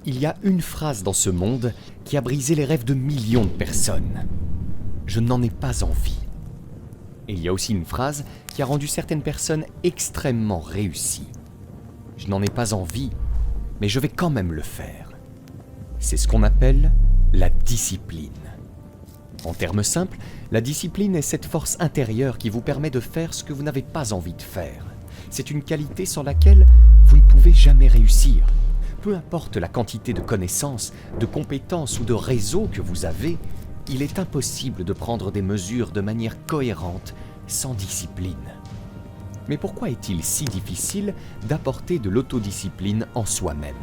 Il y a une phrase dans ce monde qui a brisé les rêves de millions de personnes. Je n'en ai pas envie. Et il y a aussi une phrase qui a rendu certaines personnes extrêmement réussies. Je n'en ai pas envie, mais je vais quand même le faire. C'est ce qu'on appelle la discipline. En termes simples, la discipline est cette force intérieure qui vous permet de faire ce que vous n'avez pas envie de faire. C'est une qualité sans laquelle vous ne pouvez jamais réussir. Peu importe la quantité de connaissances, de compétences ou de réseaux que vous avez, il est impossible de prendre des mesures de manière cohérente sans discipline. Mais pourquoi est-il si difficile d'apporter de l'autodiscipline en soi-même ?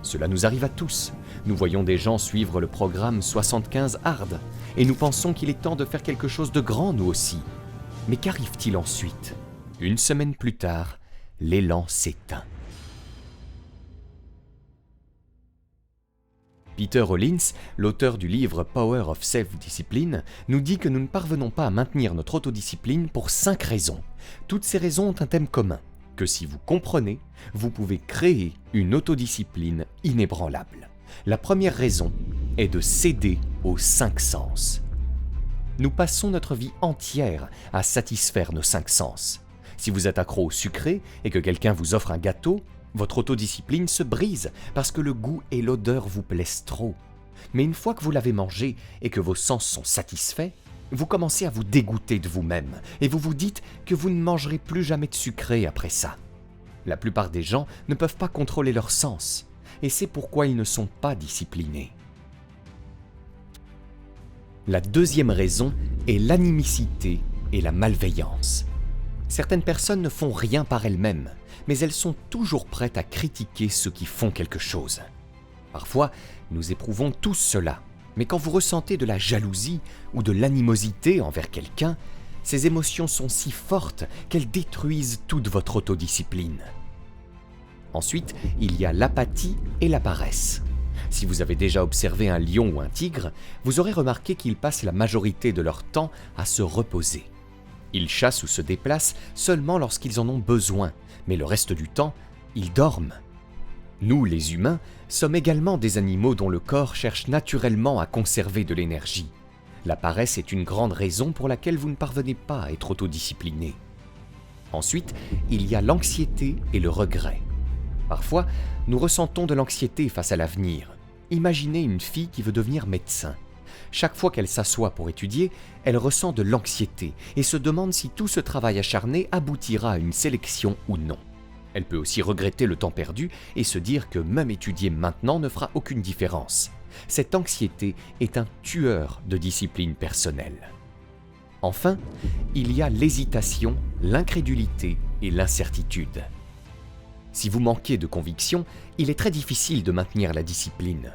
Cela nous arrive à tous. Nous voyons des gens suivre le programme 75 Hard et nous pensons qu'il est temps de faire quelque chose de grand nous aussi. Mais qu'arrive-t-il ensuite ? Une semaine plus tard, l'élan s'éteint. Peter Hollins, l'auteur du livre Power of Self-Discipline, nous dit que nous ne parvenons pas à maintenir notre autodiscipline pour 5 raisons. Toutes ces raisons ont un thème commun, que si vous comprenez, vous pouvez créer une autodiscipline inébranlable. La première raison est de céder aux 5 sens. Nous passons notre vie entière à satisfaire nos 5 sens. Si vous êtes accro au sucré et que quelqu'un vous offre un gâteau, votre autodiscipline se brise parce que le goût et l'odeur vous plaisent trop. Mais une fois que vous l'avez mangé et que vos sens sont satisfaits, vous commencez à vous dégoûter de vous-même et vous vous dites que vous ne mangerez plus jamais de sucré après ça. La plupart des gens ne peuvent pas contrôler leurs sens et c'est pourquoi ils ne sont pas disciplinés. La deuxième raison est l'animicité et la malveillance. Certaines personnes ne font rien par elles-mêmes, mais elles sont toujours prêtes à critiquer ceux qui font quelque chose. Parfois, nous éprouvons tous cela, mais quand vous ressentez de la jalousie ou de l'animosité envers quelqu'un, ces émotions sont si fortes qu'elles détruisent toute votre autodiscipline. Ensuite, il y a l'apathie et la paresse. Si vous avez déjà observé un lion ou un tigre, vous aurez remarqué qu'ils passent la majorité de leur temps à se reposer. Ils chassent ou se déplacent seulement lorsqu'ils en ont besoin, mais le reste du temps, ils dorment. Nous, les humains, sommes également des animaux dont le corps cherche naturellement à conserver de l'énergie. La paresse est une grande raison pour laquelle vous ne parvenez pas à être autodiscipliné. Ensuite, il y a l'anxiété et le regret. Parfois, nous ressentons de l'anxiété face à l'avenir. Imaginez une fille qui veut devenir médecin. Chaque fois qu'elle s'assoit pour étudier, elle ressent de l'anxiété et se demande si tout ce travail acharné aboutira à une sélection ou non. Elle peut aussi regretter le temps perdu et se dire que même étudier maintenant ne fera aucune différence. Cette anxiété est un tueur de discipline personnelle. Enfin, il y a l'hésitation, l'incrédulité et l'incertitude. Si vous manquez de conviction, il est très difficile de maintenir la discipline.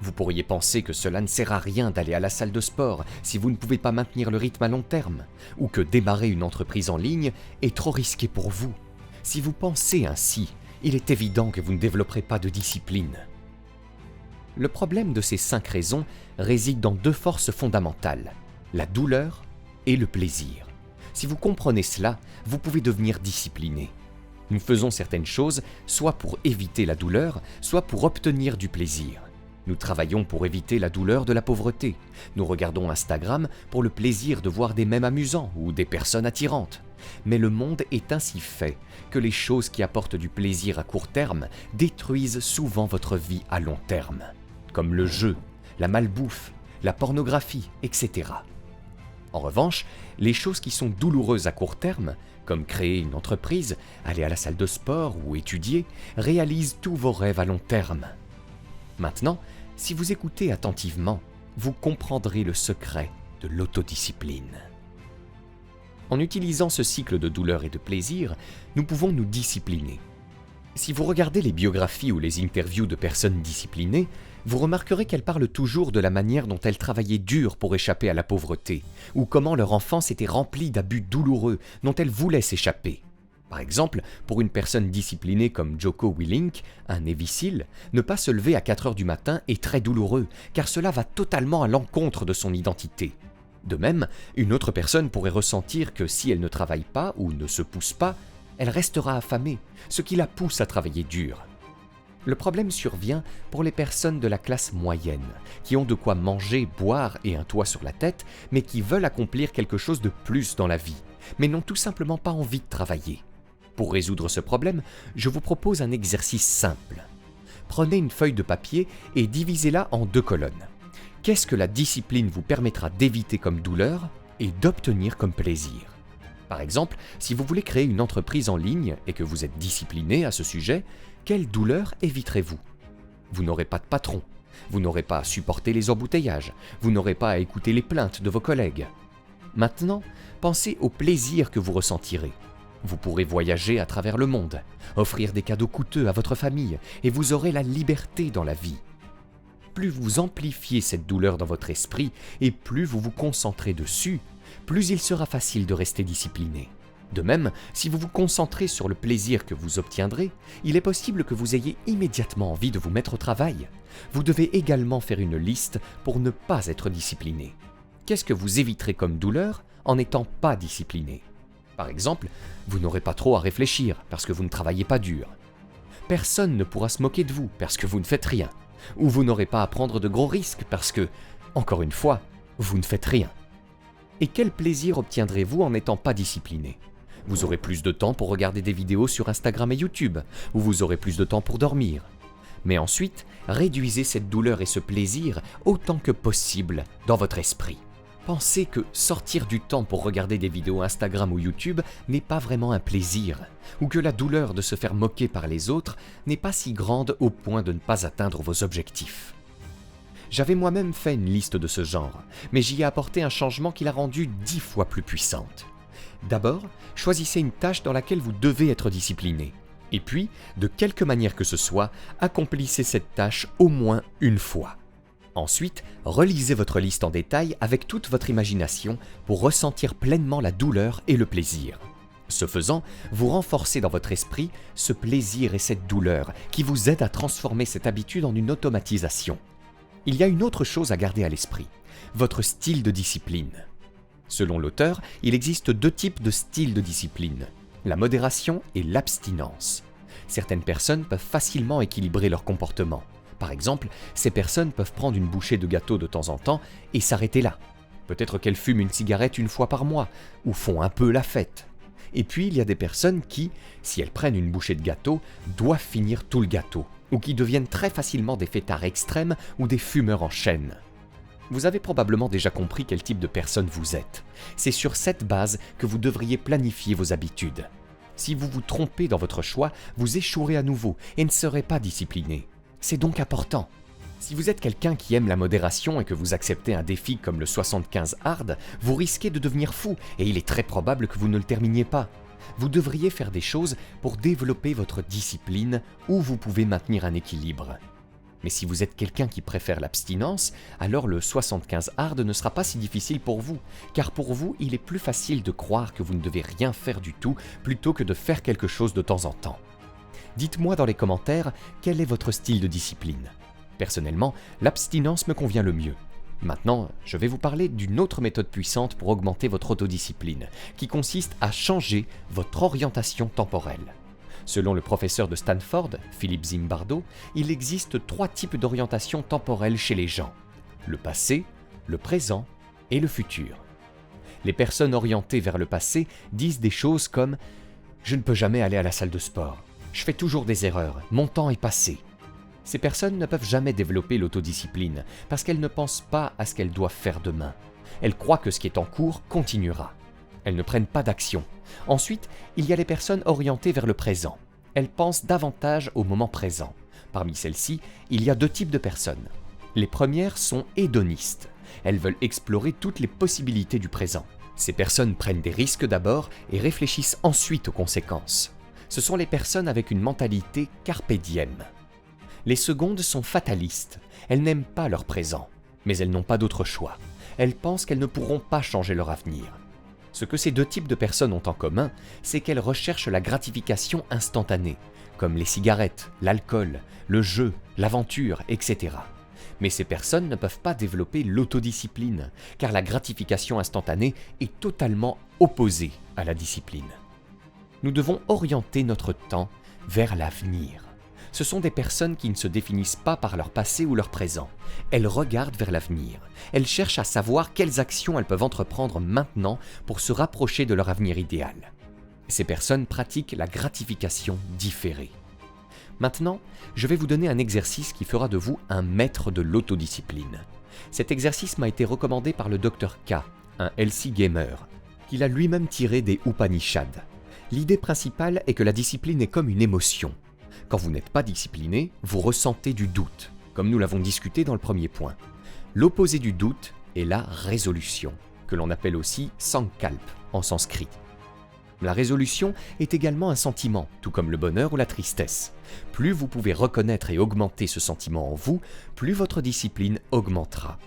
Vous pourriez penser que cela ne sert à rien d'aller à la salle de sport si vous ne pouvez pas maintenir le rythme à long terme, ou que démarrer une entreprise en ligne est trop risqué pour vous. Si vous pensez ainsi, il est évident que vous ne développerez pas de discipline. Le problème de ces 5 raisons réside dans 2 forces fondamentales, la douleur et le plaisir. Si vous comprenez cela, vous pouvez devenir discipliné. Nous faisons certaines choses soit pour éviter la douleur, soit pour obtenir du plaisir. Nous travaillons pour éviter la douleur de la pauvreté. Nous regardons Instagram pour le plaisir de voir des mèmes amusants ou des personnes attirantes. Mais le monde est ainsi fait que les choses qui apportent du plaisir à court terme détruisent souvent votre vie à long terme, comme le jeu, la malbouffe, la pornographie, etc. En revanche, les choses qui sont douloureuses à court terme, comme créer une entreprise, aller à la salle de sport ou étudier, réalisent tous vos rêves à long terme. Maintenant, si vous écoutez attentivement, vous comprendrez le secret de l'autodiscipline. En utilisant ce cycle de douleur et de plaisir, nous pouvons nous discipliner. Si vous regardez les biographies ou les interviews de personnes disciplinées, vous remarquerez qu'elles parlent toujours de la manière dont elles travaillaient dur pour échapper à la pauvreté, ou comment leur enfance était remplie d'abus douloureux dont elles voulaient s'échapper. Par exemple, pour une personne disciplinée comme Jocko Willink, un Navy SEAL, ne pas se lever à 4 heures du matin est très douloureux, car cela va totalement à l'encontre de son identité. De même, une autre personne pourrait ressentir que si elle ne travaille pas ou ne se pousse pas, elle restera affamée, ce qui la pousse à travailler dur. Le problème survient pour les personnes de la classe moyenne, qui ont de quoi manger, boire et un toit sur la tête, mais qui veulent accomplir quelque chose de plus dans la vie, mais n'ont tout simplement pas envie de travailler. Pour résoudre ce problème, je vous propose un exercice simple. Prenez une feuille de papier et divisez-la en 2 colonnes. Qu'est-ce que la discipline vous permettra d'éviter comme douleur et d'obtenir comme plaisir? Par exemple, si vous voulez créer une entreprise en ligne et que vous êtes discipliné à ce sujet, quelle douleur éviterez-vous? Vous n'aurez pas de patron, vous n'aurez pas à supporter les embouteillages, vous n'aurez pas à écouter les plaintes de vos collègues. Maintenant, pensez au plaisir que vous ressentirez. Vous pourrez voyager à travers le monde, offrir des cadeaux coûteux à votre famille et vous aurez la liberté dans la vie. Plus vous amplifiez cette douleur dans votre esprit et plus vous vous concentrez dessus, plus il sera facile de rester discipliné. De même, si vous vous concentrez sur le plaisir que vous obtiendrez, il est possible que vous ayez immédiatement envie de vous mettre au travail. Vous devez également faire une liste pour ne pas être discipliné. Qu'est-ce que vous éviterez comme douleur en n'étant pas discipliné? Par exemple, vous n'aurez pas trop à réfléchir parce que vous ne travaillez pas dur. Personne ne pourra se moquer de vous parce que vous ne faites rien. Ou vous n'aurez pas à prendre de gros risques parce que, encore une fois, vous ne faites rien. Et quel plaisir obtiendrez-vous en n'étant pas discipliné? Vous aurez plus de temps pour regarder des vidéos sur Instagram et YouTube, ou vous aurez plus de temps pour dormir. Mais ensuite, réduisez cette douleur et ce plaisir autant que possible dans votre esprit. Pensez que sortir du temps pour regarder des vidéos Instagram ou YouTube n'est pas vraiment un plaisir, ou que la douleur de se faire moquer par les autres n'est pas si grande au point de ne pas atteindre vos objectifs. J'avais moi-même fait une liste de ce genre, mais j'y ai apporté un changement qui l'a rendue 10 fois plus puissante. D'abord, choisissez une tâche dans laquelle vous devez être discipliné. Et puis, de quelque manière que ce soit, accomplissez cette tâche au moins une fois. Ensuite, relisez votre liste en détail avec toute votre imagination pour ressentir pleinement la douleur et le plaisir. Ce faisant, vous renforcez dans votre esprit ce plaisir et cette douleur qui vous aident à transformer cette habitude en une automatisation. Il y a une autre chose à garder à l'esprit, votre style de discipline. Selon l'auteur, il existe 2 types de styles de discipline, la modération et l'abstinence. Certaines personnes peuvent facilement équilibrer leur comportement. Par exemple, ces personnes peuvent prendre une bouchée de gâteau de temps en temps et s'arrêter là. Peut-être qu'elles fument une cigarette une fois par mois, ou font un peu la fête. Et puis il y a des personnes qui, si elles prennent une bouchée de gâteau, doivent finir tout le gâteau, ou qui deviennent très facilement des fêtards extrêmes ou des fumeurs en chaîne. Vous avez probablement déjà compris quel type de personne vous êtes. C'est sur cette base que vous devriez planifier vos habitudes. Si vous vous trompez dans votre choix, vous échouerez à nouveau et ne serez pas discipliné. C'est donc important. Si vous êtes quelqu'un qui aime la modération et que vous acceptez un défi comme le 75 hard, vous risquez de devenir fou et il est très probable que vous ne le terminiez pas. Vous devriez faire des choses pour développer votre discipline où vous pouvez maintenir un équilibre. Mais si vous êtes quelqu'un qui préfère l'abstinence, alors le 75 hard ne sera pas si difficile pour vous, car pour vous, il est plus facile de croire que vous ne devez rien faire du tout plutôt que de faire quelque chose de temps en temps. Dites-moi dans les commentaires quel est votre style de discipline. Personnellement, l'abstinence me convient le mieux. Maintenant, je vais vous parler d'une autre méthode puissante pour augmenter votre autodiscipline, qui consiste à changer votre orientation temporelle. Selon le professeur de Stanford, Philippe Zimbardo, il existe 3 types d'orientation temporelle chez les gens. Le passé, le présent et le futur. Les personnes orientées vers le passé disent des choses comme « Je ne peux jamais aller à la salle de sport. Je fais toujours des erreurs. Mon temps est passé. » Ces personnes ne peuvent jamais développer l'autodiscipline parce qu'elles ne pensent pas à ce qu'elles doivent faire demain. Elles croient que ce qui est en cours continuera. Elles ne prennent pas d'action. Ensuite, il y a les personnes orientées vers le présent. Elles pensent davantage au moment présent. Parmi celles-ci, il y a 2 types de personnes. Les premières sont hédonistes. Elles veulent explorer toutes les possibilités du présent. Ces personnes prennent des risques d'abord et réfléchissent ensuite aux conséquences. Ce sont les personnes avec une mentalité carpe diem. Les secondes sont fatalistes. Elles n'aiment pas leur présent, mais elles n'ont pas d'autre choix. Elles pensent qu'elles ne pourront pas changer leur avenir. Ce que ces 2 types de personnes ont en commun, c'est qu'elles recherchent la gratification instantanée, comme les cigarettes, l'alcool, le jeu, l'aventure, etc. Mais ces personnes ne peuvent pas développer l'autodiscipline, car la gratification instantanée est totalement opposée à la discipline. Nous devons orienter notre temps vers l'avenir. Ce sont des personnes qui ne se définissent pas par leur passé ou leur présent. Elles regardent vers l'avenir. Elles cherchent à savoir quelles actions elles peuvent entreprendre maintenant pour se rapprocher de leur avenir idéal. Ces personnes pratiquent la gratification différée. Maintenant, je vais vous donner un exercice qui fera de vous un maître de l'autodiscipline. Cet exercice m'a été recommandé par le Dr K, un healthy gamer, qu'il a lui-même tiré des Upanishads. L'idée principale est que la discipline est comme une émotion. Quand vous n'êtes pas discipliné, vous ressentez du doute, comme nous l'avons discuté dans le premier point. L'opposé du doute est la résolution, que l'on appelle aussi sankalp en sanskrit. La résolution est également un sentiment, tout comme le bonheur ou la tristesse. Plus vous pouvez reconnaître et augmenter ce sentiment en vous, plus votre discipline augmentera.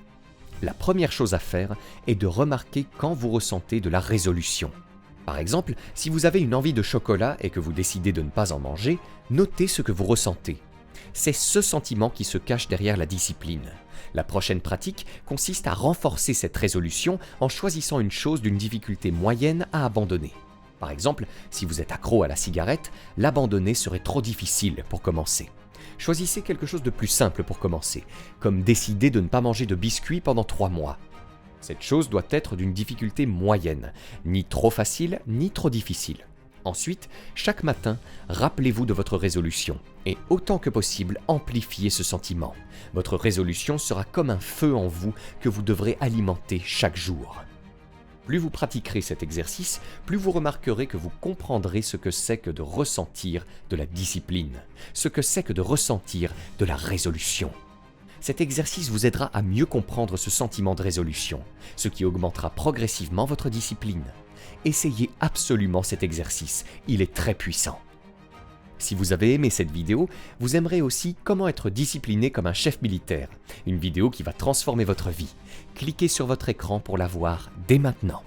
La première chose à faire est de remarquer quand vous ressentez de la résolution. Par exemple, si vous avez une envie de chocolat et que vous décidez de ne pas en manger, notez ce que vous ressentez. C'est ce sentiment qui se cache derrière la discipline. La prochaine pratique consiste à renforcer cette résolution en choisissant une chose d'une difficulté moyenne à abandonner. Par exemple, si vous êtes accro à la cigarette, l'abandonner serait trop difficile pour commencer. Choisissez quelque chose de plus simple pour commencer, comme décider de ne pas manger de biscuits pendant 3 mois. Cette chose doit être d'une difficulté moyenne, ni trop facile, ni trop difficile. Ensuite, chaque matin, rappelez-vous de votre résolution et autant que possible, amplifiez ce sentiment. Votre résolution sera comme un feu en vous que vous devrez alimenter chaque jour. Plus vous pratiquerez cet exercice, plus vous remarquerez que vous comprendrez ce que c'est que de ressentir de la discipline, ce que c'est que de ressentir de la résolution. Cet exercice vous aidera à mieux comprendre ce sentiment de résolution, ce qui augmentera progressivement votre discipline. Essayez absolument cet exercice, il est très puissant. Si vous avez aimé cette vidéo, vous aimerez aussi comment être discipliné comme un chef militaire, une vidéo qui va transformer votre vie. Cliquez sur votre écran pour la voir dès maintenant.